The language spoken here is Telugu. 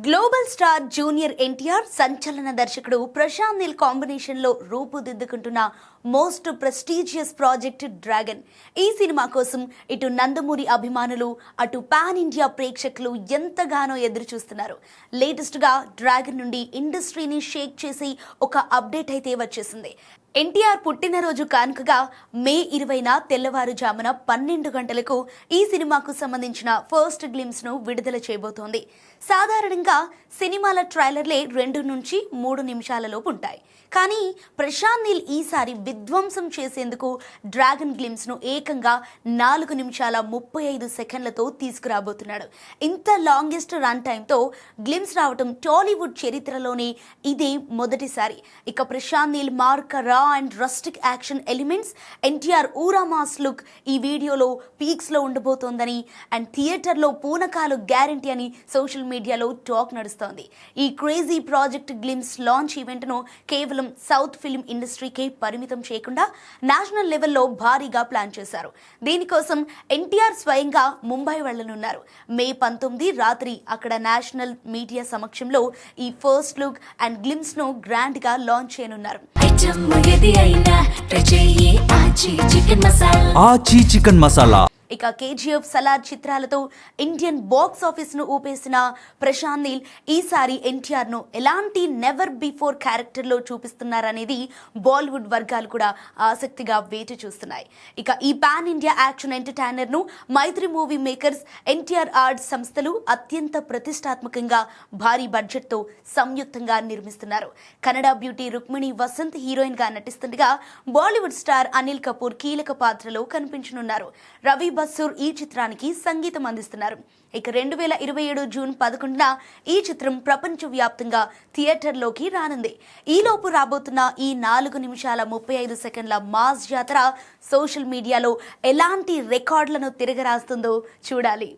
గ్లోబల్ స్టార్ జూనియర్ ఎన్టీఆర్ సంచలన దర్శకుడు ప్రశాంత్ నీల్ కాంబినేషన్ లో రూపుదిద్దుకుంటున్న మోస్ట్ ప్రెస్టీజియస్ ప్రాజెక్ట్ డ్రాగన్. ఈ సినిమా కోసం ఇటు నందమూరి అభిమానులు అటు పాన్ ఇండియా ప్రేక్షకులు ఎంతగానో ఎదురు చూస్తున్నారు. లేటెస్ట్ గా డ్రాగన్ నుండి ఇండస్ట్రీని షేక్ చేసి ఒక అప్డేట్ అయితే వచ్చేసింది. ఎన్టీఆర్ పుట్టినరోజు కానుకగా మే 20న తెల్లవారుజామున 12 గంటలకు ఈ సినిమాకు సంబంధించిన ఫస్ట్ గ్లిమ్స్ ను విడుదల చేయబోతోంది. సాధారణంగా సినిమాల ట్రైలర్లే 2 నుంచి 3 నిమిషాల లోపు ఉంటాయి. కానీ ప్రశాంత్ నీల్ ఈసారి విధ్వంసం చేసేందుకు డ్రాగన్ గ్లిమ్స్ ను ఏకంగా 4 నిమిషాల 35 సెకండ్లతో తీసుకురాబోతున్నాడు. ఇంత లాంగెస్ట్ రన్ టైంతో గ్లిమ్స్ రావటం టాలీవుడ్ చరిత్రలోనే ఇదే మొదటిసారి. ఇక ప్రశాంత్ నీల్ మార్క్ రా and rustic action elements, NTR ఊరా మాస్ లుక్ ఈ వీడియోలో పీక్స్ లో ఉండబోతోందని అండ్ థియేటర్ లో పూనకాలు గ్యారంటీ అని సోషల్ మీడియాలో టాక్ నడుస్తోంది. ఈ crazy project glimpse launch event ను కేవలం సౌత్ ఫిల్మ్ ఇండస్ట్రీకే పరిమితం చేయకుండా నేషనల్ లెవెల్లో భారీగా ప్లాన్ చేశారు. దీనికోసం ఎన్టీఆర్ స్వయంగా ముంబై వెళ్లనున్నారు. మే 19 రాత్రి అక్కడ నేషనల్ మీడియా సమక్షంలో ఈ ఫస్ట్ లుక్ అండ్ గ్లిమ్స్ ను గ్రాండ్ గా లాంచ్ చేయనున్నారు. ఆచి చికెన్ మసాలా. ఇక కేజీఎఫ్, సలార్ చిత్రాలతో ఇండియన్ బాక్స్ ఆఫీస్ ను ఊపేసిన ప్రశాంత్ నీల్ ఈసారి ఎన్టీఆర్ ను ఎలాంటి నెవర్ బిఫోర్ క్యారెక్టర్ లో చూపిస్తున్నారనేది బాలీవుడ్ వర్గాలు కూడా ఆసక్తిగా వేచి చూస్తున్నాయి. ఇక ఈ పాన్ ఇండియా యాక్షన్ ఎంటర్టైనర్ ను మైత్రి మూవీ మేకర్స్, ఎన్టీఆర్ ఆర్ట్స్ సంస్థలు అత్యంత ప్రతిష్టాత్మకంగా భారీ బడ్జెట్ తో సంయుక్తంగా నిర్మిస్తున్నారు. కన్నడ బ్యూటీ రుక్మిణి వసంత్ హీరోయిన్ గా నటిస్తుండగా బాలీవుడ్ స్టార్ అనిల్ కపూర్ కీలక పాత్రలో కనిపించనున్నారు. రవి బస్సూర్ ఈ చిత్రానికి సంగీతం అందిస్తున్నారు. ఇక 2027 జూన్ 11న ఈ చిత్రం ప్రపంచవ్యాప్తంగా థియేటర్లోకి రానుంది. ఈలోపు రాబోతున్న ఈ 4 నిమిషాల 35 సెకండ్ల మాస్ జాతర సోషల్ మీడియాలో ఎలాంటి రికార్డులను తిరగరాస్తుందో చూడాలి.